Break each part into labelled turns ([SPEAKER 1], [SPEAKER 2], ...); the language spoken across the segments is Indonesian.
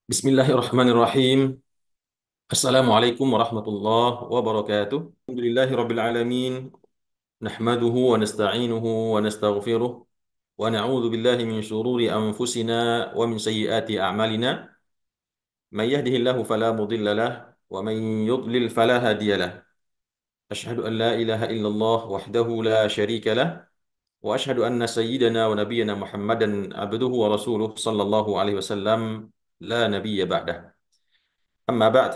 [SPEAKER 1] Bismillahirrahmanirrahim. Assalamualaikum warahmatullahi wabarakatuh. Alhamdulillahirabbil alamin. Nahmaduhu wa nasta'inuhu wa nastaghfiruh wa na'udzu billahi min shururi anfusina wa min sayyiati a'malina. May yahdihillahu fala mudilla lahu wa man yudlil fala hadiya lahu. Asyhadu an la ilaha illallah wahdahu la syarika lahu wa asyhadu anna sayyidana wa nabiyyana Muhammadan abduhu wa rasuluh sallallahu alaihi wasallam la nabiyya ba'dah. Amma ba'd.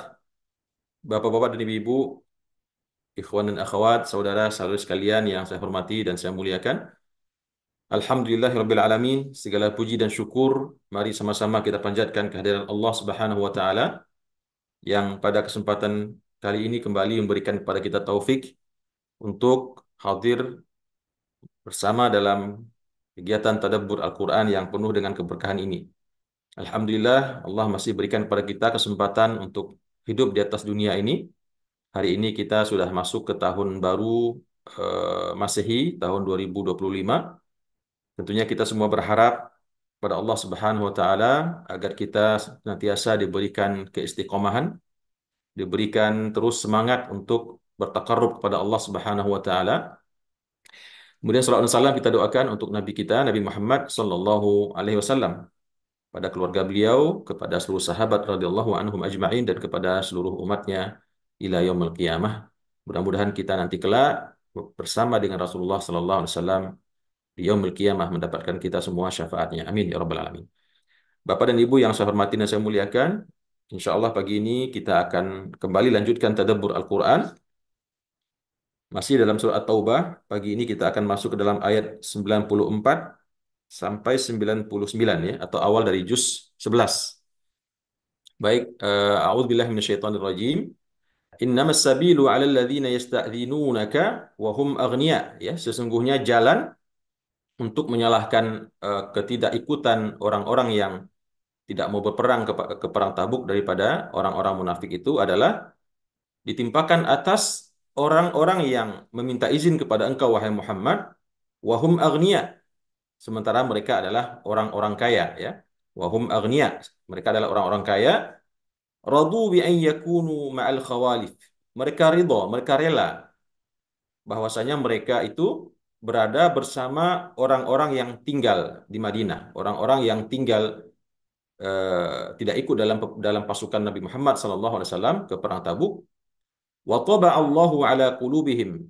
[SPEAKER 1] Bapak-bapak dan ibu-ibu, ikhwan dan akhwat, saudara-saudari sekalian yang saya hormati dan saya muliakan. Alhamdulillahirabbil alamin, segala puji dan syukur mari sama-sama kita panjatkan kehadiran Allah Subhanahu wa taala yang pada kesempatan kali ini kembali memberikan kepada kita taufik untuk hadir bersama dalam kegiatan tadabbur Al-Qur'an yang penuh dengan keberkahan ini. Alhamdulillah, Allah masih berikan kepada kita kesempatan untuk hidup di atas dunia ini. Hari ini kita sudah masuk ke tahun baru Masehi, tahun 2025. Tentunya kita semua berharap pada Allah Subhanahu wa taala agar kita senantiasa diberikan keistiqomahan, diberikan terus semangat untuk bertakarrub kepada Allah Subhanahu wa taala. Kemudian salawat dan salam kita doakan untuk Nabi kita, Nabi Muhammad sallallahu alaihi wasallam, pada keluarga beliau, kepada seluruh sahabat radhiyallahu anhum ajma'in dan kepada seluruh umatnya ila yaumil qiyamah. Mudah-mudahan kita nanti kelak bersama dengan Rasulullah sallallahu alaihi wasallam di yaumil qiyamah mendapatkan kita semua syafaatnya. Amin ya rabbal alamin. Bapak dan Ibu yang saya hormati dan saya muliakan, insya Allah pagi ini kita akan kembali lanjutkan tadabbur Al-Quran. Masih dalam surah At-Taubah. Pagi ini kita akan masuk ke dalam ayat 94 sampai 99 ya, atau awal dari juz 11. Baik, a'udzubillahi minasyaitonirrajim. Innamas sabilu 'alal ladzina yasta'dzinunaka wa hum aghnia, ya, sesungguhnya jalan untuk menyalahkan ketidakikutan orang-orang yang tidak mau berperang ke perang Tabuk daripada orang-orang munafik itu adalah ditimpakan atas orang-orang yang meminta izin kepada engkau wahai Muhammad, wahum aghnia, sementara mereka adalah orang-orang kaya, ya. Wahum aghnia, mereka adalah orang-orang kaya. Radu bi an yakunu ma'al khawalif. Mereka ridha, mereka rela bahwasanya mereka itu berada bersama orang-orang yang tinggal di Madinah, orang-orang yang tinggal tidak ikut dalam pasukan Nabi Muhammad SAW ke perang Tabuk. Wa Allahu ala qulubihim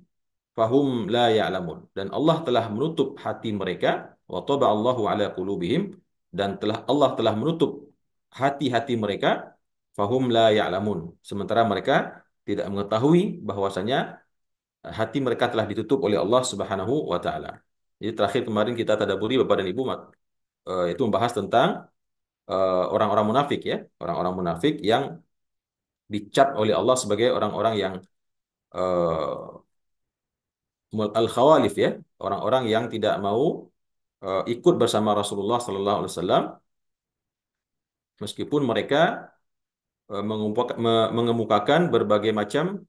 [SPEAKER 1] fahum la ya'lamun. Dan Allah telah menutup hati mereka. Wa Allahu ala qulubihim, dan Allah telah menutup hati-hati mereka. Fahum la ya'lamun. Sementara mereka tidak mengetahui bahwasanya hati mereka telah ditutup oleh Allah Subhanahu wa taala. Jadi terakhir kemarin kita tadabburi Bapak dan Ibu, itu membahas tentang orang-orang munafik, ya, orang-orang munafik yang dicap oleh Allah sebagai orang-orang yang al-khawalif, ya, orang-orang yang tidak mau ikut bersama Rasulullah sallallahu alaihi wasallam meskipun mereka mengemukakan berbagai macam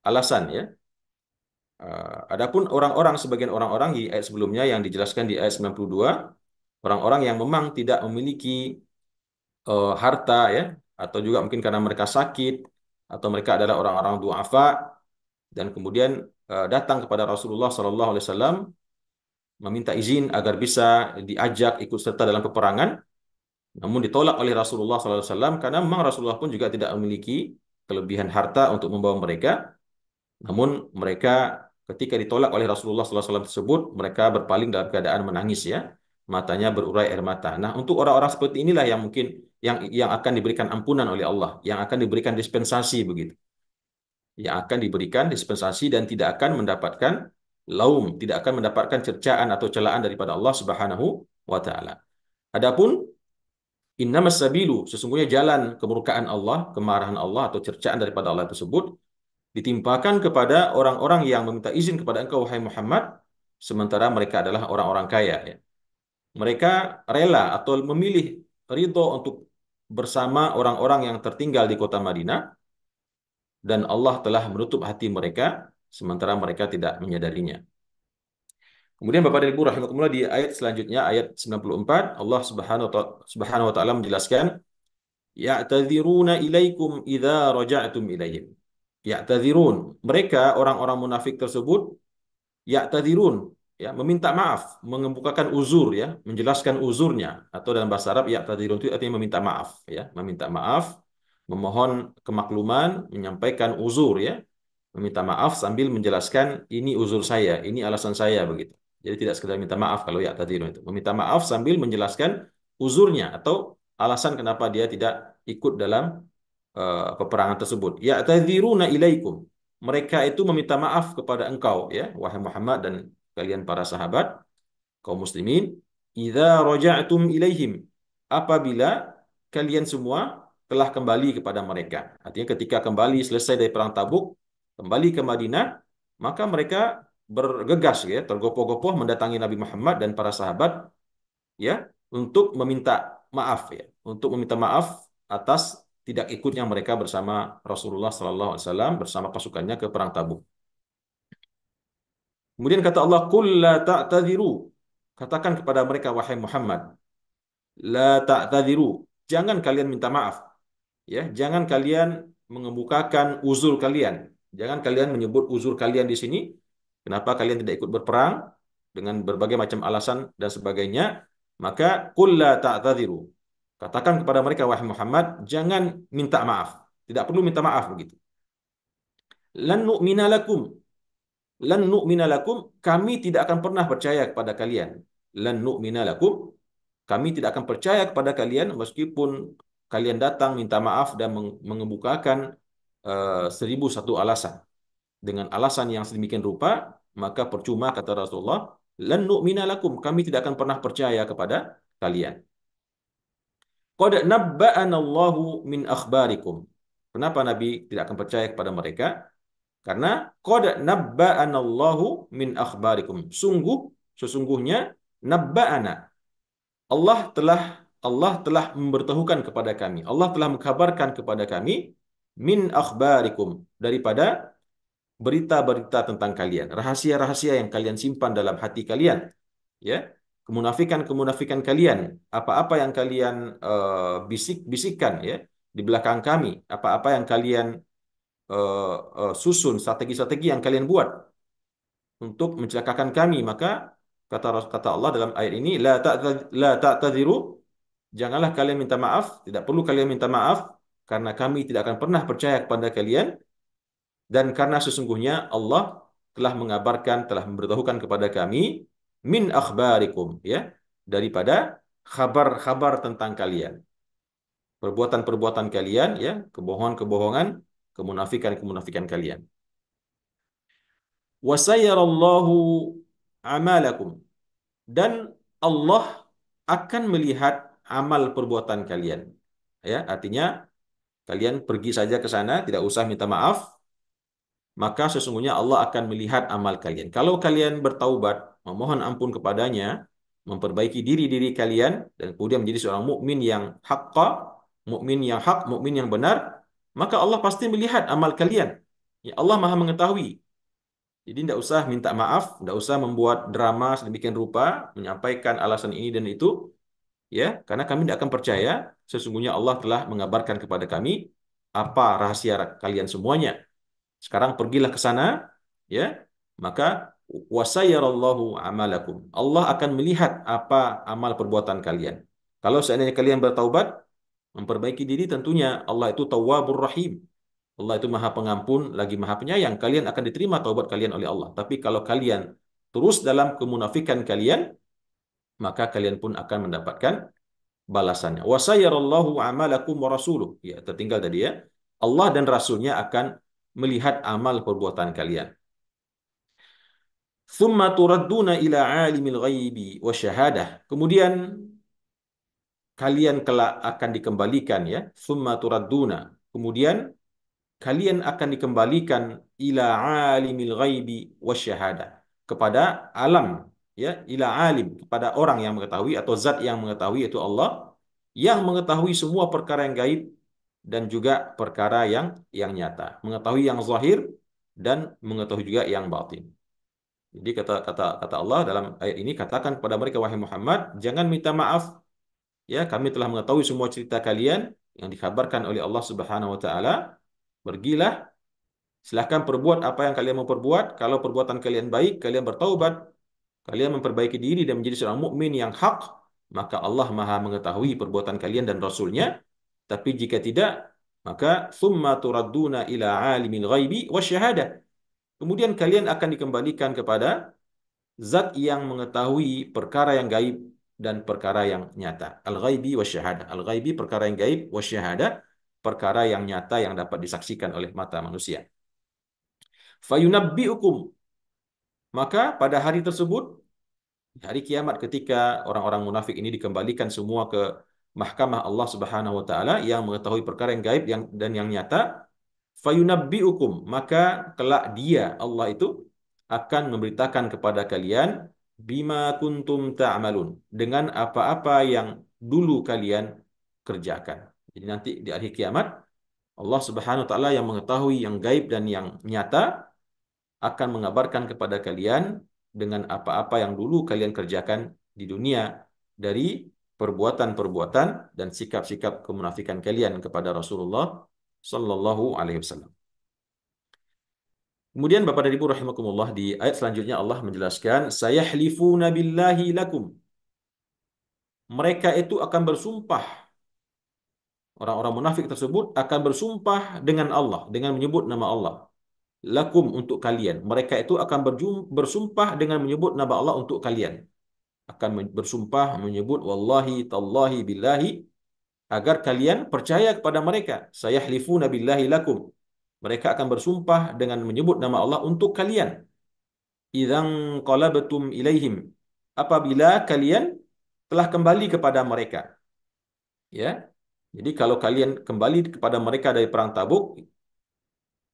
[SPEAKER 1] alasan, ya. Adapun orang-orang, sebagian orang-orang di ayat sebelumnya yang dijelaskan di ayat 92, orang-orang yang memang tidak memiliki harta, ya, atau juga mungkin karena mereka sakit atau mereka adalah orang-orang duafa dan kemudian datang kepada Rasulullah Sallallahu Alaihi Wasallam meminta izin agar bisa diajak ikut serta dalam peperangan, namun ditolak oleh Rasulullah Sallallahu Alaihi Wasallam karena memang Rasulullah pun juga tidak memiliki kelebihan harta untuk membawa mereka. Namun mereka ketika ditolak oleh Rasulullah Sallallahu Alaihi Wasallam tersebut, mereka berpaling dalam keadaan menangis, ya, matanya berurai air mata. Nah, untuk orang-orang seperti inilah yang mungkin yang akan diberikan ampunan oleh Allah, yang akan diberikan dispensasi begitu, yang akan diberikan dispensasi dan tidak akan mendapatkan laum, tidak akan mendapatkan cercaan atau celaan daripada Allah Subhanahu wa taala. Adapun innamas sabilu, sesungguhnya jalan kemurkaan Allah, kemarahan Allah atau cercaan daripada Allah tersebut ditimpakan kepada orang-orang yang meminta izin kepada engkau wahai Muhammad, sementara mereka adalah orang-orang kaya, ya. Mereka rela atau memilih ridho untuk bersama orang-orang yang tertinggal di kota Madinah, dan Allah telah menutup hati mereka sementara mereka tidak menyadarinya. Kemudian Bapak dan Ibu rahimakumullah, di ayat selanjutnya ayat 94 Allah Subhanahu wa taala menjelaskan, Ya'tadziruna ilaikum idza raja'tum ilaihim. Ya'tadzirun. Mereka orang-orang munafik tersebut ya'tadzirun, ya, meminta maaf, mengemukakan uzur, ya, menjelaskan uzurnya, atau dalam bahasa Arab ya'tadzirun itu artinya meminta maaf, ya, meminta maaf, memohon kemakluman, menyampaikan uzur, ya, meminta maaf sambil menjelaskan ini uzur saya, ini alasan saya, begitu. Jadi tidak sekedar minta maaf kalau ya'tadzirun itu, meminta maaf sambil menjelaskan uzurnya atau alasan kenapa dia tidak ikut dalam peperangan tersebut. Ya'tadziruna ilaikum. Mereka itu meminta maaf kepada engkau, ya, wahai Muhammad dan kalian para sahabat kaum muslimin, idza raja'tum ilaihim. Apabila kalian semua telah kembali kepada mereka. Artinya ketika kembali selesai dari perang Tabuk, kembali ke Madinah, maka mereka bergegas, ya, tergopoh-gopoh mendatangi Nabi Muhammad dan para sahabat, ya, untuk meminta maaf, ya, untuk meminta maaf atas tidak ikutnya mereka bersama Rasulullah Sallallahu Alaihi Wasallam bersama pasukannya ke perang Tabuk. Kemudian kata Allah, "Qul la ta'tadiru." Katakan kepada mereka, wahai Muhammad, la ta'tadiru. Jangan kalian minta maaf, ya. Jangan kalian mengemukakan uzur kalian. Jangan kalian menyebut uzur kalian di sini. Kenapa kalian tidak ikut berperang dengan berbagai macam alasan dan sebagainya? Maka qul la ta'tadiru. Katakan kepada mereka, wahai Muhammad, jangan minta maaf. Tidak perlu minta maaf begitu. Lan nu'mina lakum. Lan nu'mina lakum, kami tidak akan pernah percaya kepada kalian. Lan nu'mina lakum, kami tidak akan percaya kepada kalian meskipun kalian datang minta maaf dan mengemukakan 1001 alasan. Dengan alasan yang sedemikian rupa, maka percuma, kata Rasulullah, lan nu'mina lakum, kami tidak akan pernah percaya kepada kalian. Qad nabba'anallahu min akhbarikum. Kenapa Nabi tidak akan percaya kepada mereka? Karena qad nabba'anallahu min akhbarikum. Sesungguhnya nabba'ana. Allah telah Allah telah memberitahukan kepada kami. Allah telah mengkabarkan kepada kami min akhbarikum, daripada berita-berita tentang kalian, rahasia-rahasia yang kalian simpan dalam hati kalian, ya. Kemunafikan-kemunafikan kalian, apa-apa yang kalian bisik-bisikkan, ya, di belakang kami, apa-apa yang kalian susun, strategi-strategi yang kalian buat untuk mencelakakan kami, maka kata Allah dalam ayat ini, la ta'tadiru, janganlah kalian minta maaf, tidak perlu kalian minta maaf, karena kami tidak akan pernah percaya kepada kalian, dan karena sesungguhnya Allah telah mengabarkan, telah memberitahukan kepada kami min akhbarikum, ya, daripada kabar-kabar tentang kalian, perbuatan-perbuatan kalian, ya, kebohongan-kebohongan, kemunafikan-kemunafikan kalian. Wasayarallahu amalakum, dan Allah akan melihat amal perbuatan kalian. Ya, artinya kalian pergi saja ke sana, tidak usah minta maaf, maka sesungguhnya Allah akan melihat amal kalian. Kalau kalian bertaubat, memohon ampun kepadanya, memperbaiki diri-diri kalian, dan kemudian menjadi seorang mukmin yang haqqa, mukmin yang hak, mukmin yang benar, maka Allah pasti melihat amal kalian. Ya, Allah Maha mengetahui. Jadi tidak usah minta maaf, tidak usah membuat drama sedemikian rupa, menyampaikan alasan ini dan itu, ya, karena kami tidak akan percaya. Sesungguhnya Allah telah mengabarkan kepada kami apa rahasia kalian semuanya. Sekarang pergilah ke sana, ya, maka wasayarallahu amalakum. Allah akan melihat apa amal perbuatan kalian. Kalau seandainya kalian bertaubat, memperbaiki diri, tentunya Allah itu Tawwabur Rahim. Allah itu Maha Pengampun lagi Maha Penyayang. Kalian akan diterima taubat kalian oleh Allah. Tapi kalau kalian terus dalam kemunafikan kalian, maka kalian pun akan mendapatkan balasannya. Wasayarallahu amalakum wa rasuluh. Ya, tertinggal tadi, ya. Allah dan Rasulnya akan melihat amal perbuatan kalian. Thumma turadduna ila alimil ghaibi wasyahadah. Kemudian kalian kelak akan dikembalikan, ya. Thumma turadduna. Kemudian kalian akan dikembalikan ila alimil ghaibi wasyahadah, kepada alam, ya, ila alim, kepada orang yang mengetahui atau zat yang mengetahui, itu Allah, yang mengetahui semua perkara yang gaib dan juga perkara yang nyata, mengetahui yang zahir dan mengetahui juga yang batin. Jadi kata Allah dalam ayat ini, katakan kepada mereka, wahai Muhammad, jangan minta maaf, ya, kami telah mengetahui semua cerita kalian, yang dikabarkan oleh Allah Subhanahu wa taala, pergilah, silahkan perbuat apa yang kalian mau perbuat. Kalau perbuatan kalian baik, kalian bertaubat, kalian memperbaiki diri dan menjadi seorang mukmin yang hak, maka Allah Maha mengetahui perbuatan kalian dan Rasulnya. Tapi jika tidak, maka summa turadduna ila alimil ghaibi wasyahadah. Kemudian kalian akan dikembalikan kepada zat yang mengetahui perkara yang gaib dan perkara yang nyata. Al-ghaibi wasyahadah. Al-ghaibi perkara yang gaib, wasyahadah perkara yang nyata yang dapat disaksikan oleh mata manusia. Fayunabbi'ukum, maka pada hari tersebut, hari kiamat, ketika orang-orang munafik ini dikembalikan semua ke mahkamah Allah Subhanahu wa taala yang mengetahui perkara yang gaib dan yang nyata, fayunabbi'ukum, maka kelak dia, Allah itu, akan memberitakan kepada kalian bima kuntum ta'malun, dengan apa-apa yang dulu kalian kerjakan. Jadi nanti di akhir kiamat, Allah Subhanahu wa taala yang mengetahui yang gaib dan yang nyata akan mengabarkan kepada kalian dengan apa-apa yang dulu kalian kerjakan di dunia dari perbuatan-perbuatan dan sikap-sikap kemunafikan kalian kepada Rasulullah sallallahu alaihi wasallam. Kemudian Bapak dan Ibu rahimakumullah, di ayat selanjutnya Allah menjelaskan sayahlifuna billahi lakum. Mereka itu akan bersumpah, orang-orang munafik tersebut akan bersumpah dengan Allah, dengan menyebut nama Allah. Lakum, untuk kalian. Mereka itu akan bersumpah dengan menyebut nama Allah untuk kalian. Akan bersumpah menyebut wallahi tallahi billahi, agar kalian percaya kepada mereka. Sayahlifuna billahi lakum. Mereka akan bersumpah dengan menyebut nama Allah untuk kalian. Idzan qalabtum ilaihim, apabila kalian telah kembali kepada mereka. Ya. Jadi kalau kalian kembali kepada mereka dari perang Tabuk,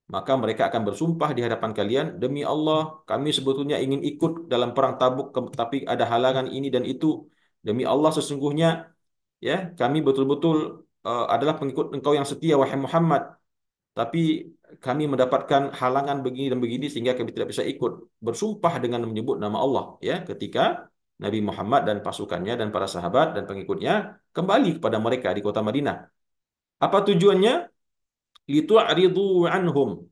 [SPEAKER 1] maka mereka akan bersumpah di hadapan kalian, demi Allah, kami sebetulnya ingin ikut dalam perang Tabuk, tapi ada halangan ini dan itu. Demi Allah, sesungguhnya ya kami betul-betul adalah pengikut engkau yang setia, wahai Muhammad. Tapi kami mendapatkan halangan begini dan begini sehingga kami tidak bisa ikut. Bersumpah dengan menyebut nama Allah, ya, ketika Nabi Muhammad dan pasukannya dan para sahabat dan pengikutnya kembali kepada mereka di kota Madinah. Apa tujuannya? Litu'ridu anhum,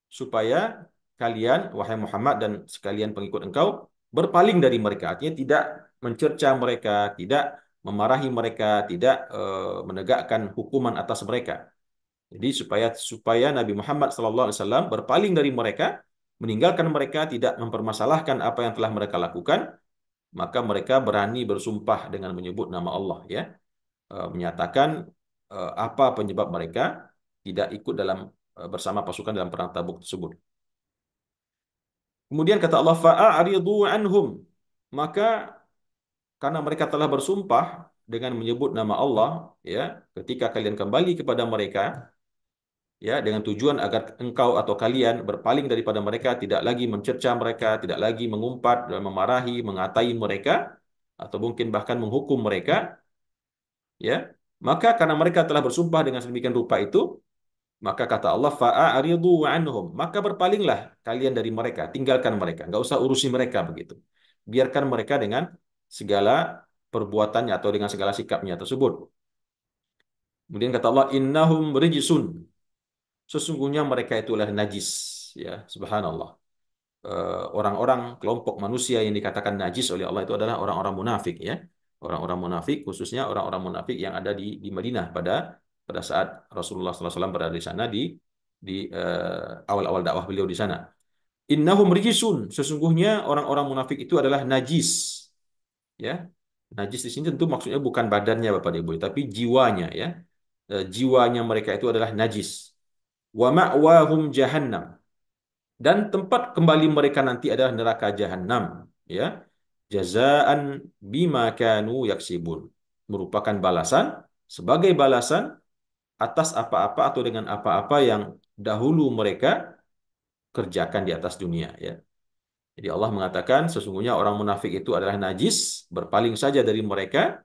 [SPEAKER 1] supaya kalian, wahai Muhammad, dan sekalian pengikut engkau, berpaling dari mereka. Artinya tidak mencerca mereka, tidak memarahi mereka, tidak menegakkan hukuman atas mereka. Jadi supaya supaya Nabi Muhammad SAW berpaling dari mereka, meninggalkan mereka, tidak mempermasalahkan apa yang telah mereka lakukan, maka mereka berani bersumpah dengan menyebut nama Allah, ya, menyatakan apa penyebab mereka tidak ikut dalam bersama pasukan dalam perang Tabuk tersebut. Kemudian kata Allah, fa'aridu anhum, maka karena mereka telah bersumpah dengan menyebut nama Allah, ya, ketika kalian kembali kepada mereka, ya, dengan tujuan agar engkau atau kalian berpaling daripada mereka, tidak lagi mencerca mereka, tidak lagi mengumpat dan memarahi, mengatai mereka, atau mungkin bahkan menghukum mereka, ya, maka karena mereka telah bersumpah dengan sedemikian rupa itu, maka kata Allah, fa'aridu anhum, maka berpalinglah kalian dari mereka, tinggalkan mereka, nggak usah urusi mereka begitu. Biarkan mereka dengan segala perbuatannya atau dengan segala sikapnya tersebut. Kemudian kata Allah, innahum rijsun, sesungguhnya mereka itulah najis, ya, subhanallah. Orang-orang kelompok manusia yang dikatakan najis oleh Allah itu adalah orang-orang munafik, ya. Orang-orang munafik, khususnya orang-orang munafik yang ada di Madinah pada saat Rasulullah SAW berada di sana, di awal-awal dakwah beliau di sana. Innahum rijisun, sesungguhnya orang-orang munafik itu adalah najis, ya. Najis di sini tentu maksudnya bukan badannya Bapak Ibu, tapi jiwanya, ya. Jiwanya mereka itu adalah najis. Wa ma'wahum jahannam, dan tempat kembali mereka nanti adalah neraka jahanam, ya. Jazaan bima kanu yaksibun, merupakan balasan, sebagai balasan atas apa-apa atau dengan apa-apa yang dahulu mereka kerjakan di atas dunia, ya. Jadi Allah mengatakan sesungguhnya orang munafik itu adalah najis, berpaling saja dari mereka,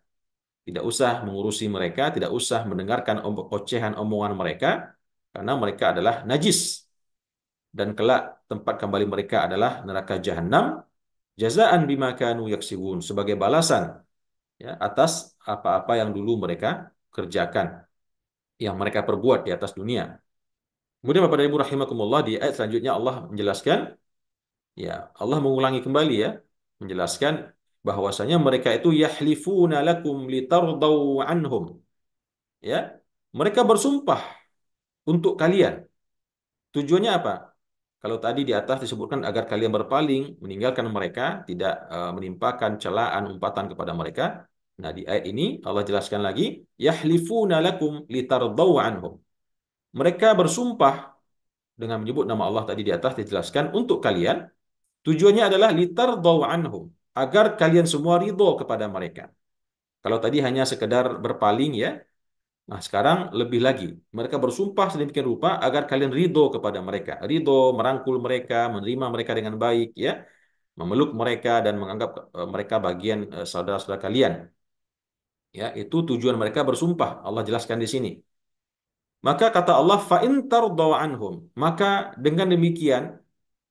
[SPEAKER 1] tidak usah mengurusi mereka, tidak usah mendengarkan ocehan omongan mereka, karena mereka adalah najis. Dan kelak tempat kembali mereka adalah neraka jahanam, jazaan bima kanu yaksibun, sebagai balasan, ya, atas apa-apa yang dulu mereka kerjakan. yang mereka perbuat di atas dunia. Kemudian Bapak dan Ibu rahimakumullah, di ayat selanjutnya Allah menjelaskan, ya, Allah mengulangi kembali ya, menjelaskan bahwasanya mereka itu yahlifuna lakum litardau anhum. Ya, mereka bersumpah untuk kalian. Tujuannya apa? Kalau tadi di atas disebutkan agar kalian berpaling, meninggalkan mereka, tidak menimpakan celaan, umpatan kepada mereka. Nah, di ayat ini Allah jelaskan lagi, yahlifuna lakum litardau anhum. Mereka bersumpah dengan menyebut nama Allah tadi di atas dijelaskan untuk kalian. Tujuannya adalah litardau anhum, agar kalian semua ridho kepada mereka. Kalau tadi hanya sekedar berpaling ya, nah sekarang lebih lagi. Mereka bersumpah sedemikian rupa agar kalian ridho kepada mereka. Ridho, merangkul mereka, menerima mereka dengan baik ya, memeluk mereka dan menganggap mereka bagian saudara-saudara kalian. Ya, itu tujuan mereka bersumpah. Allah jelaskan di sini. Maka kata Allah, fa in tardau anhum. Maka dengan demikian,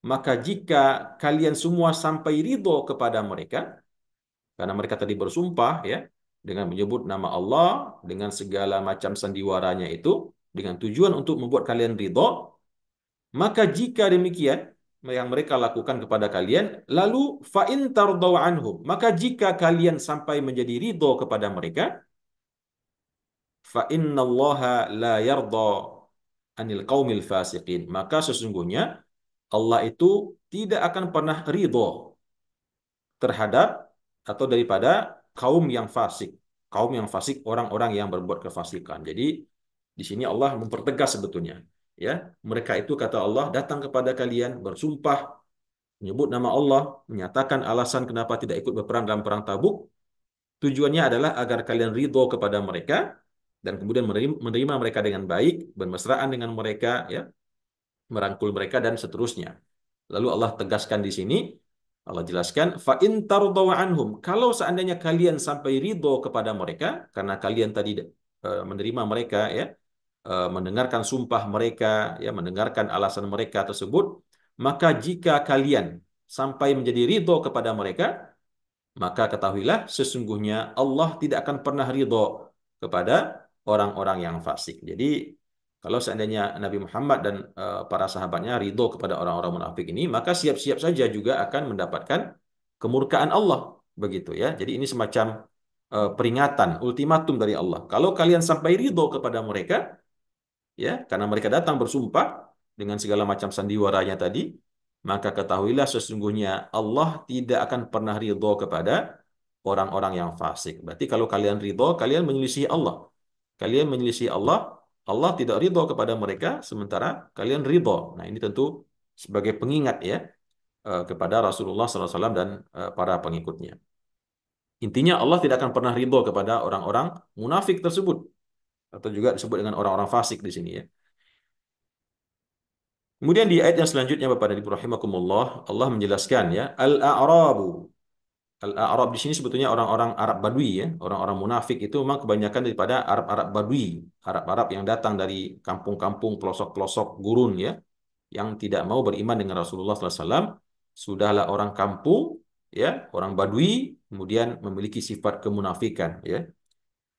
[SPEAKER 1] maka jika kalian semua sampai ridho kepada mereka, karena mereka tadi bersumpah ya, dengan menyebut nama Allah, dengan segala macam sandiwaranya itu, dengan tujuan untuk membuat kalian ridho, maka jika demikian, yang mereka lakukan kepada kalian, lalu fa in tardau anhum, maka jika kalian sampai menjadi ridho kepada mereka, fa innallaha la yarda anil qaumil fasiqin. Maka sesungguhnya Allah itu tidak akan pernah ridho terhadap atau daripada kaum yang fasik. Kaum yang fasik, orang-orang yang berbuat kefasikan. Jadi di sini Allah mempertegas sebetulnya. Ya, mereka itu kata Allah datang kepada kalian bersumpah, menyebut nama Allah, menyatakan alasan kenapa tidak ikut berperang dalam perang Tabuk. Tujuannya adalah agar kalian ridho kepada mereka dan kemudian menerima mereka dengan baik, bermesraan dengan mereka, ya, merangkul mereka dan seterusnya. Lalu Allah tegaskan di sini, Allah jelaskan, fa in tardaw anhum, kalau seandainya kalian sampai ridho kepada mereka karena kalian tadi menerima mereka ya, mendengarkan sumpah mereka ya, mendengarkan alasan mereka tersebut, maka jika kalian sampai menjadi ridho kepada mereka, maka ketahuilah sesungguhnya Allah tidak akan pernah ridho kepada orang-orang yang fasik. Jadi kalau seandainya Nabi Muhammad dan para sahabatnya ridho kepada orang-orang munafik ini, maka siap-siap saja juga akan mendapatkan kemurkaan Allah. Begitu ya. Jadi ini semacam peringatan, ultimatum dari Allah. Kalau kalian sampai ridho kepada mereka, ya, karena mereka datang bersumpah dengan segala macam sandiwaranya tadi, maka ketahuilah sesungguhnya Allah tidak akan pernah ridho kepada orang-orang yang fasik. Berarti kalau kalian ridho, kalian menyelisih Allah. Kalian menyelisih Allah, Allah tidak ridho kepada mereka, sementara kalian ridho. Nah, ini tentu sebagai pengingat ya, kepada Rasulullah SAW dan para pengikutnya. Intinya Allah tidak akan pernah ridho kepada orang-orang munafik tersebut, atau juga disebut dengan orang-orang fasik di sini ya. Kemudian di ayat yang selanjutnya Bapak dan Ibu rahimakumullah, Allah menjelaskan ya, al-a'rabu. Al-a'rab di sini sebetulnya orang-orang Arab Badui ya, orang-orang munafik itu memang kebanyakan daripada Arab-Arab Badui, Arab-Arab yang datang dari kampung-kampung pelosok-pelosok gurun ya, yang tidak mau beriman dengan Rasulullah SAW, sudahlah orang kampung ya, orang Badui, kemudian memiliki sifat kemunafikan ya.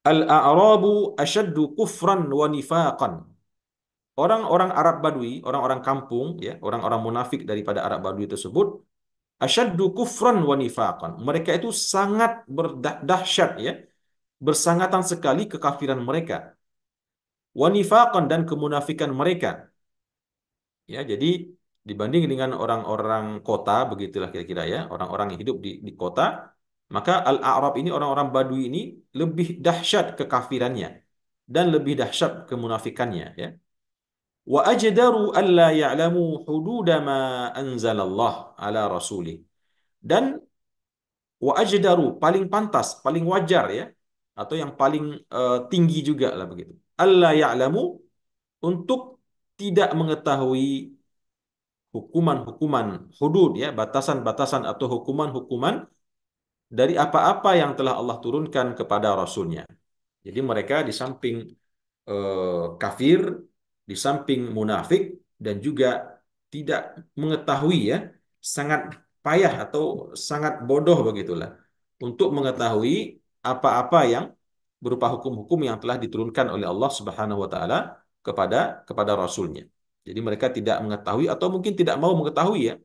[SPEAKER 1] Al-a'rabu asyaddu kufran wa nifaqan. Orang-orang Arab Badui, orang-orang kampung, ya, orang-orang munafik daripada Arab Badui tersebut, asyaddu kufran wa nifaqan. Mereka itu sangat berdahsyat, ya, bersangatan sekali kekafiran mereka. Wa nifaqan, dan kemunafikan mereka. Ya, jadi dibanding dengan orang-orang kota, begitulah kira-kira ya, orang-orang yang hidup di kota, maka Al-A'rab ini, orang-orang Badui ini lebih dahsyat kekafirannya dan lebih dahsyat kemunafikannya, ya. Wa ajdaru alla ya'lamu hududa ma anzalallah ala rasulih. Dan wa ajdaru, paling pantas, paling wajar ya, atau yang paling tinggi juga lah begitu. Alla ya'lamu, untuk tidak mengetahui hukuman-hukuman hudud ya, batasan-batasan atau hukuman-hukuman dari apa-apa yang telah Allah turunkan kepada Rasulnya. Jadi mereka di samping kafir, di samping munafik, dan juga tidak mengetahui ya, sangat payah atau sangat bodoh begitulah untuk mengetahui apa-apa yang berupa hukum-hukum yang telah diturunkan oleh Allah Subhanahu wa taala kepada rasulnya. Jadi mereka tidak mengetahui atau mungkin tidak mau mengetahui ya.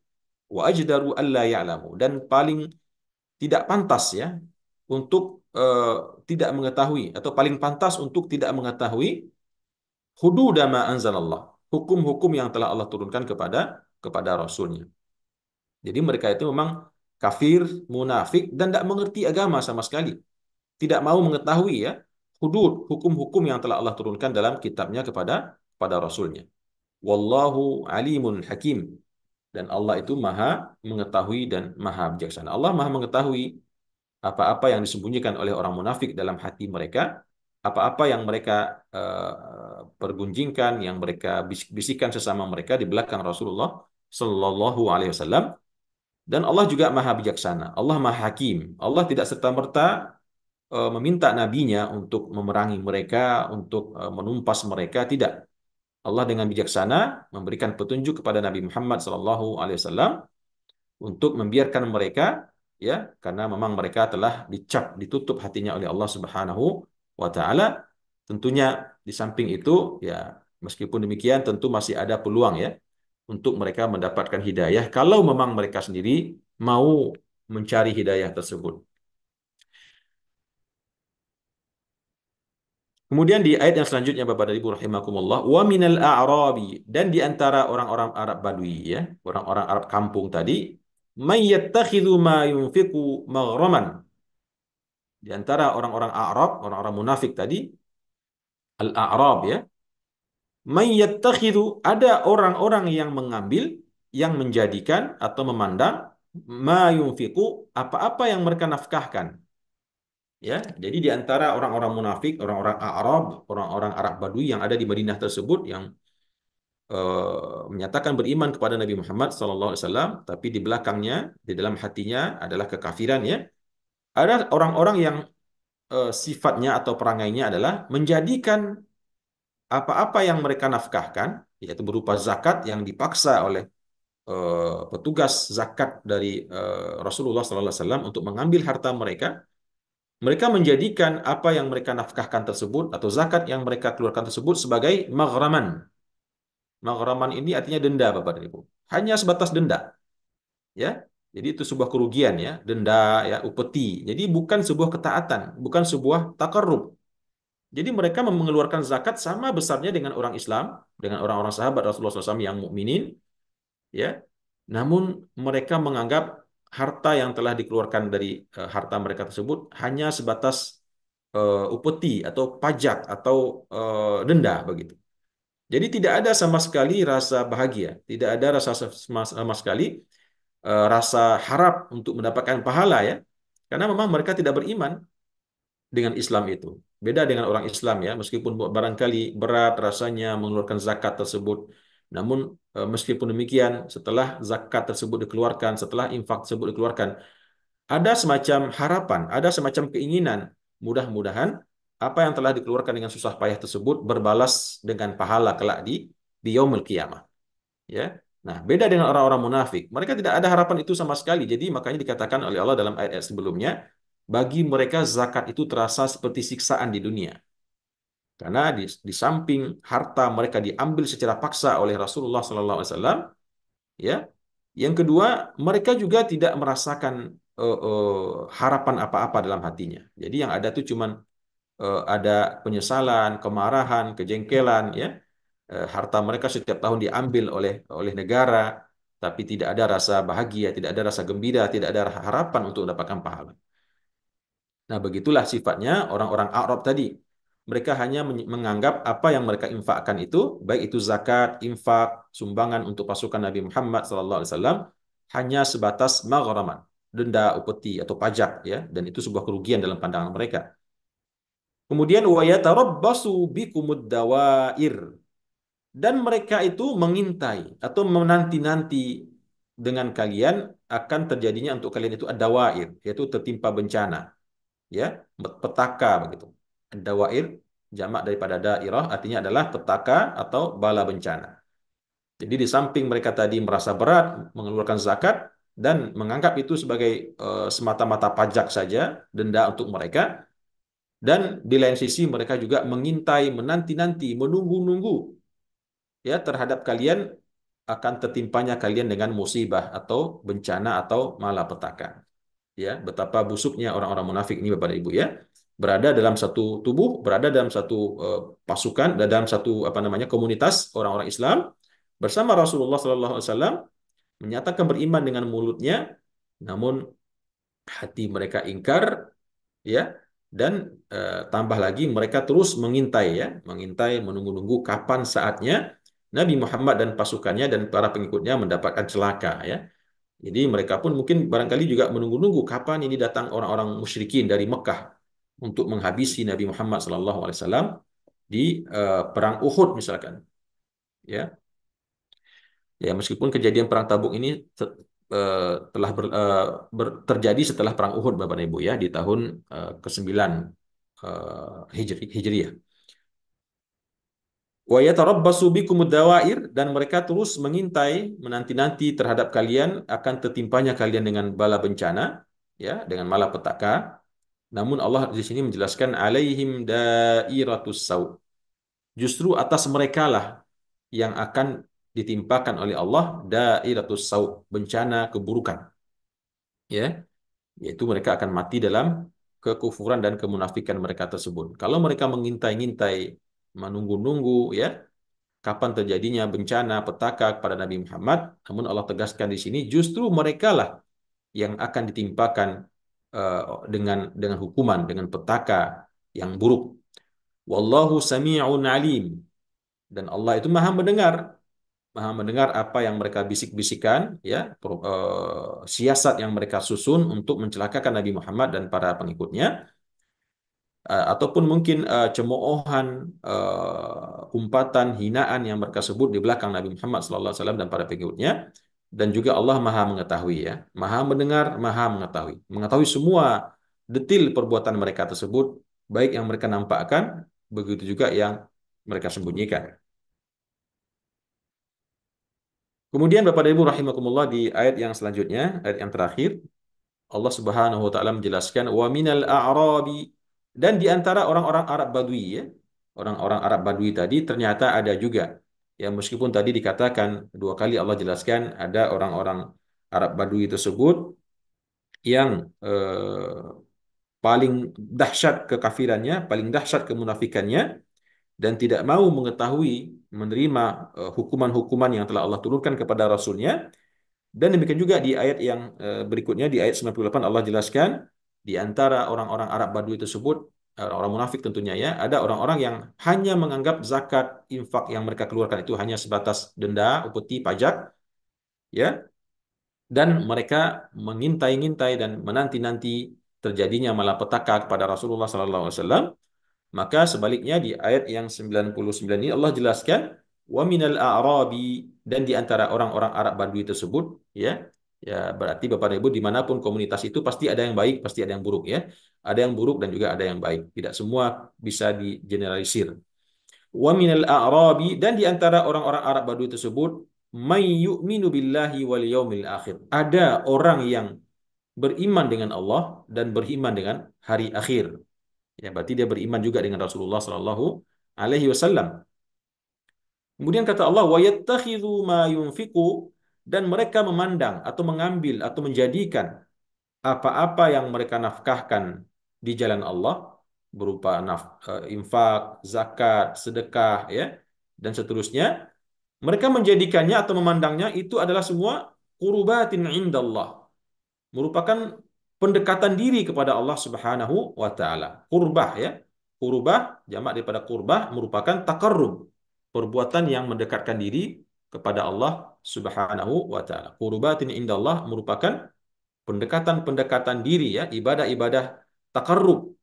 [SPEAKER 1] Wa ajdaru alla ya'lamu, dan paling tidak pantas ya untuk tidak mengetahui, atau paling pantas untuk tidak mengetahui hudud ma anzalallah, hukum-hukum yang telah Allah turunkan kepada rasulnya. Jadi mereka itu memang kafir, munafik, dan tidak mengerti agama sama sekali. Tidak mau mengetahui ya hudud, hukum-hukum yang telah Allah turunkan dalam kitabnya kepada Rasulnya. Wallahu alimun hakim. Dan Allah itu maha mengetahui dan maha bijaksana. Allah maha mengetahui apa-apa yang disembunyikan oleh orang munafik dalam hati mereka, apa-apa yang mereka pergunjingkan, yang mereka bisik-bisikan sesama mereka di belakang Rasulullah Sallallahu Alaihi Wasallam. Dan Allah juga maha bijaksana. Allah maha hakim. Allah tidak serta-merta meminta nabinya untuk memerangi mereka, untuk menumpas mereka, tidak. Allah dengan bijaksana memberikan petunjuk kepada Nabi Muhammad SAW untuk membiarkan mereka, ya, karena memang mereka telah dicap, ditutup hatinya oleh Allah Subhanahu wa taala. Tentunya di samping itu, ya, meskipun demikian tentu masih ada peluang ya untuk mereka mendapatkan hidayah kalau memang mereka sendiri mau mencari hidayah tersebut. Kemudian di ayat yang selanjutnya Bapak dan Ibu rahimakumullah, wa minal a'rabi, dan di antara orang-orang Arab Badui ya, orang-orang Arab kampung tadi, may yattakhidhu ma yunfiqu maghraman. Di antara orang-orang Arab, orang-orang munafik tadi, al-a'rab ya, may yattakhidhu, ada orang-orang yang mengambil, yang menjadikan atau memandang ma yunfiqu, apa-apa yang mereka nafkahkan. Ya, jadi di antara orang-orang munafik, orang-orang Arab, orang-orang Arab Badui yang ada di Madinah tersebut, yang menyatakan beriman kepada Nabi Muhammad SAW, tapi di belakangnya, di dalam hatinya adalah kekafiran ya. Ada orang-orang yang sifatnya atau perangainya adalah menjadikan apa-apa yang mereka nafkahkan, yaitu berupa zakat yang dipaksa oleh petugas zakat dari Rasulullah SAW untuk mengambil harta mereka. Mereka menjadikan apa yang mereka nafkahkan tersebut atau zakat yang mereka keluarkan tersebut sebagai maghraman. Maghraman ini artinya denda, Bapak dan Ibu. Hanya sebatas denda, ya. Jadi itu sebuah kerugian ya, denda ya, upeti. Jadi bukan sebuah ketaatan, bukan sebuah takarrub. Jadi mereka mengeluarkan zakat sama besarnya dengan orang Islam, dengan orang-orang sahabat Rasulullah SAW yang mukminin, ya. Namun mereka menganggap harta yang telah dikeluarkan dari harta mereka tersebut hanya sebatas upeti atau pajak atau denda begitu. Jadi tidak ada sama sekali rasa bahagia, tidak ada rasa sama sekali rasa harap untuk mendapatkan pahala ya. Karena memang mereka tidak beriman dengan Islam itu. Beda dengan orang Islam ya, meskipun barangkali berat rasanya mengeluarkan zakat tersebut. Namun meskipun demikian, setelah zakat tersebut dikeluarkan, setelah infak tersebut dikeluarkan, ada semacam harapan, ada semacam keinginan, mudah-mudahan apa yang telah dikeluarkan dengan susah payah tersebut berbalas dengan pahala kelak di yaumul qiyamah. Ya. Nah, beda dengan orang-orang munafik. Mereka tidak ada harapan itu sama sekali. Jadi makanya dikatakan oleh Allah dalam ayat-ayat sebelumnya, bagi mereka zakat itu terasa seperti siksaan di dunia. Karena di samping harta mereka diambil secara paksa oleh Rasulullah SAW, ya. Yang kedua, mereka juga tidak merasakan harapan apa-apa dalam hatinya. Jadi yang ada tuh cuman ada penyesalan, kemarahan, kejengkelan, ya. Harta mereka setiap tahun diambil oleh negara, tapi tidak ada rasa bahagia, tidak ada rasa gembira, tidak ada harapan untuk mendapatkan pahala. Nah, begitulah sifatnya orang-orang Arab tadi. Mereka hanya menganggap apa yang mereka infakkan itu, baik itu zakat, infak, sumbangan untuk pasukan Nabi Muhammad SAW, hanya sebatas maghraman, denda, upeti atau pajak, ya, dan itu sebuah kerugian dalam pandangan mereka. Kemudian wa yatarabbasu bikumud dawair, dan mereka itu mengintai atau menanti-nanti dengan kalian akan terjadinya untuk kalian itu ad-dawair, yaitu tertimpa bencana, ya, petaka begitu. Ad-dawair jamak daripada dairah, artinya adalah petaka atau bala bencana. Jadi di samping mereka tadi merasa berat mengeluarkan zakat dan menganggap itu sebagai semata-mata pajak saja, denda untuk mereka, Dan di lain sisi mereka juga mengintai, menanti-nanti, menunggu-nunggu ya terhadap kalian akan tertimpanya kalian dengan musibah atau bencana atau malapetaka. Ya, betapa busuknya orang-orang munafik ini Bapak dan Ibu ya. Berada dalam satu tubuh, berada dalam satu pasukan, dan dalam satu apa namanya komunitas orang-orang Islam bersama Rasulullah SAW menyatakan beriman dengan mulutnya, namun hati mereka ingkar ya, dan tambah lagi mereka terus mengintai ya, mengintai menunggu-nunggu kapan saatnya Nabi Muhammad dan pasukannya dan para pengikutnya mendapatkan celaka ya. Jadi mereka pun mungkin barangkali juga menunggu-nunggu kapan ini datang orang-orang musyrikin dari Mekah untuk menghabisi Nabi Muhammad SAW di perang Uhud misalkan ya. Ya, meskipun kejadian perang Tabuk ini telah terjadi setelah perang Uhud Bapak dan Ibu ya di tahun ke-9 Hijriah. Wa yatarabbasu bikumud dawair, dan mereka terus mengintai, menanti-nanti terhadap kalian akan tertimpanya kalian dengan bala bencana ya, dengan malapetaka. Namun Allah di sini menjelaskan alaihim dairatus sau. Justru atas mereka lah yang akan ditimpakan oleh Allah dairatus sau, bencana keburukan. Ya, yaitu mereka akan mati dalam kekufuran dan kemunafikan mereka tersebut. Kalau mereka mengintai-ngintai, menunggu-nunggu ya, kapan terjadinya bencana petaka kepada Nabi Muhammad, namun Allah tegaskan di sini justru mereka lah yang akan ditimpakan uh, dengan hukuman, dengan petaka yang buruk. Wallahu sami'un alim, dan Allah itu maha mendengar apa yang mereka bisik-bisikan ya, siasat yang mereka susun untuk mencelakakan Nabi Muhammad dan para pengikutnya, ataupun mungkin cemoohan, umpatan, hinaan yang mereka sebut di belakang Nabi Muhammad SAW dan para pengikutnya. Dan juga Allah maha mengetahui ya, maha mendengar, maha mengetahui, mengetahui semua detil perbuatan mereka tersebut, baik yang mereka nampakkan, begitu juga yang mereka sembunyikan. Kemudian Bapak dan Ibu rahimakumullah, di ayat yang selanjutnya, ayat yang terakhir, Allah Subhanahu wa taala menjelaskan wa minal a'rabi, dan di antara orang-orang Arab Badui ya. Orang-orang Arab Badui tadi ternyata ada juga. Ya, meskipun tadi dikatakan dua kali Allah jelaskan ada orang-orang Arab Badui tersebut yang paling dahsyat kekafirannya, paling dahsyat kemunafikannya, dan tidak mau mengetahui menerima hukuman-hukuman yang telah Allah turunkan kepada Rasulnya. Dan demikian juga di ayat yang berikutnya, di ayat 98 Allah jelaskan di antara orang-orang Arab Badui tersebut, orang-orang munafik tentunya ya, ada orang-orang yang hanya menganggap zakat, infak yang mereka keluarkan itu hanya sebatas denda, upeti, pajak, ya, dan mereka mengintai-ngintai dan menanti-nanti terjadinya malapetaka kepada Rasulullah SAW. Maka sebaliknya di ayat yang 99 ini Allah jelaskan wa minal a'rabi, dan di antara orang-orang Arab Badui tersebut ya. Ya, berarti Bapak dan Ibu dimanapun komunitas itu pasti ada yang baik, pasti ada yang buruk ya. Ada yang buruk dan juga ada yang baik. Tidak semua bisa digeneralisir. Wa minal a'rabi, dan di antara orang-orang Arab Badui tersebut may yu'minu billahi wal yaumil akhir. Ada orang yang beriman dengan Allah dan beriman dengan hari akhir. Ya, berarti dia beriman juga dengan Rasulullah Sallallahu Alaihi Wasallam. Kemudian kata Allah, wa yattakhidhu ma yunfiqu, dan mereka memandang atau mengambil atau menjadikan apa-apa yang mereka nafkahkan di jalan Allah berupa infak, zakat, sedekah, ya, dan seterusnya. Mereka menjadikannya atau memandangnya itu adalah semua qurbatin indallah, merupakan pendekatan diri kepada Allah Subhanahu wa taala. Qurbah ya. Qurbah jamak daripada qurbah merupakan takarrub, perbuatan yang mendekatkan diri kepada Allah Subhanahu wa taala. Qurbatin indallah merupakan pendekatan-pendekatan diri ya, ibadah-ibadah takarrub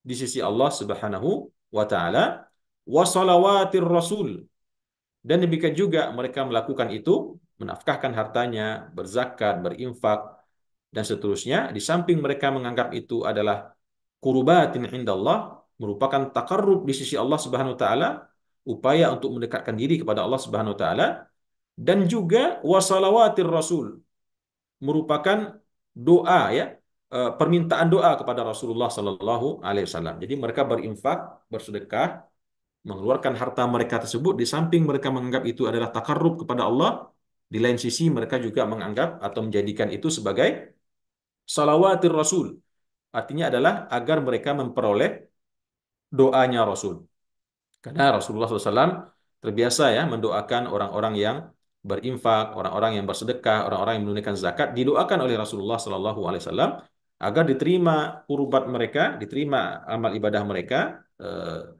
[SPEAKER 1] di sisi Allah Subhanahu wa taala. Wa salawatir rasul, dan demikian juga mereka melakukan itu, menafkahkan hartanya, berzakat, berinfak, dan seterusnya. Di samping mereka menganggap itu adalah qurubatin indallah, merupakan takarrub di sisi Allah Subhanahu wa taala, upaya untuk mendekatkan diri kepada Allah Subhanahu wa taala, dan juga wasalawatir rasul, merupakan doa ya, permintaan doa kepada Rasulullah Sallallahu Alaihi Wasallam. Jadi mereka berinfak, bersedekah, mengeluarkan harta mereka tersebut. Di samping mereka menganggap itu adalah takarrub kepada Allah, di lain sisi mereka juga menganggap atau menjadikan itu sebagai salawatir Rasul. Artinya adalah agar mereka memperoleh doanya Rasul. Karena Rasulullah SAW terbiasa ya mendoakan orang-orang yang berinfak, orang-orang yang bersedekah, orang-orang yang menunaikan zakat, didoakan oleh Rasulullah SAW agar diterima kurbat mereka, diterima amal ibadah mereka,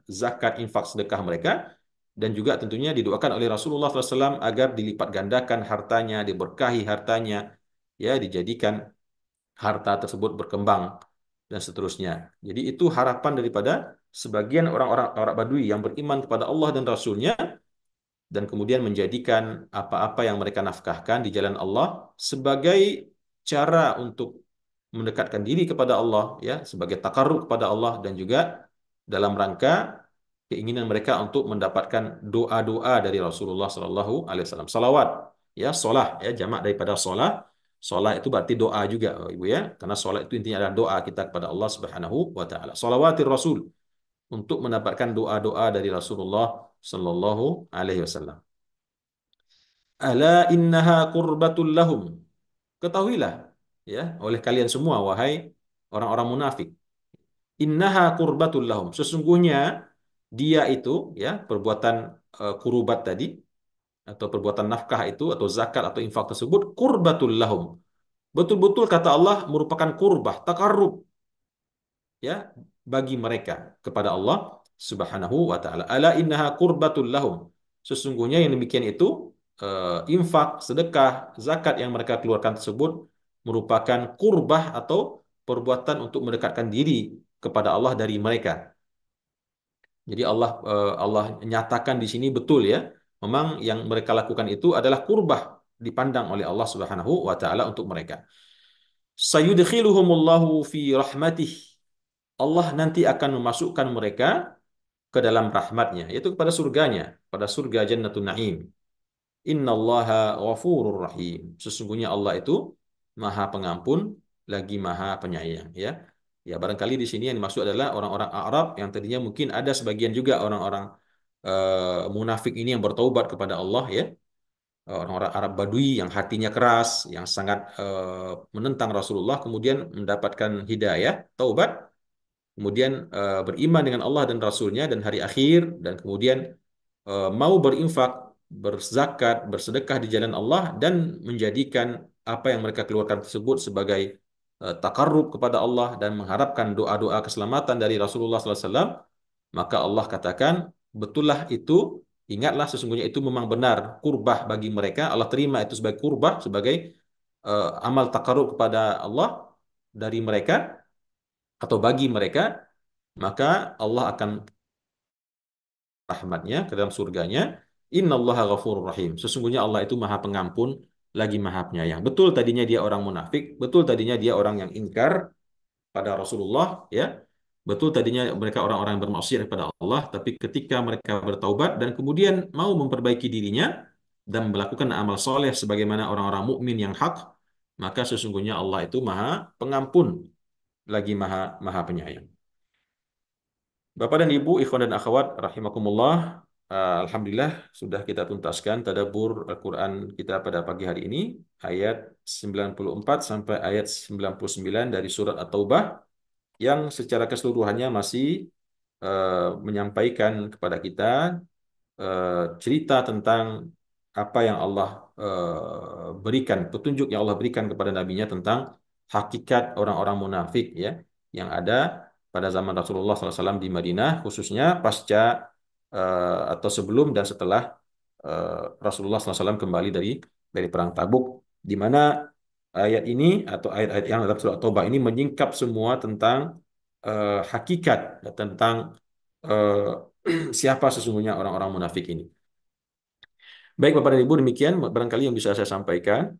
[SPEAKER 1] zakat, infak, sedekah mereka, dan juga tentunya didoakan oleh Rasulullah SAW agar dilipat gandakan hartanya, diberkahi hartanya, ya dijadikan harta tersebut berkembang dan seterusnya. Jadi itu harapan daripada sebagian orang-orang Arab Badui yang beriman kepada Allah dan Rasulnya dan kemudian menjadikan apa-apa yang mereka nafkahkan di jalan Allah sebagai cara untuk mendekatkan diri kepada Allah, ya, sebagai takarrub kepada Allah dan juga dalam rangka keinginan mereka untuk mendapatkan doa-doa dari Rasulullah Sallallahu Alaihi Wasallam. Salawat, ya, solah, ya, jamak daripada solah. Solah itu berarti doa juga, Ibu ya, karena solat itu intinya adalah doa kita kepada Allah Subhanahu wa taala. Salawatir Rasul untuk mendapatkan doa-doa dari Rasulullah sallallahu alaihi wasallam. Ala innaha qurbatul lahum. Ketahuilah ya oleh kalian semua wahai orang-orang munafik. Innaha qurbatul lahum. Sesungguhnya dia itu ya perbuatan kurubat tadi atau perbuatan nafkah itu atau zakat atau infak tersebut qurbatul lahum. Betul-betul kata Allah merupakan kurbah, takarrub ya bagi mereka kepada Allah Subhanahu wa taala. Ala innaha qurbatul lahum. Sesungguhnya yang demikian itu infak, sedekah, zakat yang mereka keluarkan tersebut merupakan kurbah atau perbuatan untuk mendekatkan diri kepada Allah dari mereka. Jadi Allah nyatakan di sini betul ya. Memang yang mereka lakukan itu adalah kurbah dipandang oleh Allah Subhanahu wa taala untuk mereka. Sayudkhiluhumullahu fi rahmatih. Allah nanti akan memasukkan mereka ke dalam rahmatnya, yaitu kepada surganya, pada surga Jannatun Na'im. Innallaha ghafurur rahim. Sesungguhnya Allah itu Maha Pengampun lagi Maha Penyayang, ya. Ya, barangkali di sini yang dimaksud adalah orang-orang Arab yang tadinya mungkin ada sebagian juga orang-orang munafik ini yang bertaubat kepada Allah, ya. Orang-orang Arab Badui yang hatinya keras, yang sangat menentang Rasulullah, kemudian mendapatkan hidayah, taubat, kemudian beriman dengan Allah dan Rasulnya dan hari akhir, dan kemudian mau berinfak, berzakat, bersedekah di jalan Allah dan menjadikan apa yang mereka keluarkan tersebut sebagai takarrub kepada Allah dan mengharapkan doa-doa keselamatan dari Rasulullah SAW, maka Allah katakan, betullah itu, ingatlah sesungguhnya itu memang benar kurbah bagi mereka. Allah terima itu sebagai kurbah, sebagai amal takarrub kepada Allah dari mereka atau bagi mereka, maka Allah akan rahmatnya ke dalam surganya. Innallaha ghafurur rahim. Sesungguhnya Allah itu Maha Pengampun lagi Maha Penyayang. Betul tadinya dia orang munafik, betul tadinya dia orang yang ingkar pada Rasulullah, ya. Betul tadinya mereka orang-orang yang bermaksiat kepada Allah, tapi ketika mereka bertaubat dan kemudian mau memperbaiki dirinya dan melakukan amal soleh sebagaimana orang-orang mukmin yang hak, maka sesungguhnya Allah itu Maha Pengampun lagi Maha Maha Penyayang. Bapak dan Ibu, ikhwan dan akhwat, rahimakumullah. Alhamdulillah sudah kita tuntaskan tadabbur Al-Quran kita pada pagi hari ini, ayat 94 sampai ayat 99 dari surat At-Taubah, yang secara keseluruhannya masih menyampaikan kepada kita cerita tentang apa yang Allah berikan, petunjuk yang Allah berikan kepada nabinya tentang hakikat orang-orang munafik ya yang ada pada zaman Rasulullah SAW di Madinah, khususnya pasca atau sebelum dan setelah Rasulullah SAW kembali dari perang Tabuk, di mana ayat ini atau ayat-ayat yang dalam surat Taubah ini menyingkap semua tentang hakikat tentang eh, siapa sesungguhnya orang-orang munafik ini. Baik Bapak dan Ibu, demikian barangkali yang bisa saya sampaikan.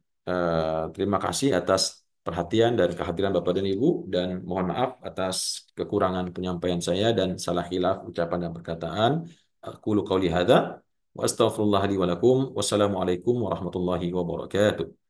[SPEAKER 1] Terima kasih atas perhatian dan kehadiran Bapak dan Ibu, dan mohon maaf atas kekurangan penyampaian saya dan salah khilaf ucapan dan perkataan. Aqulu qauli hadza wa astaghfirullah li wa lakum. Wassalamualaikum warahmatullahi wabarakatuh.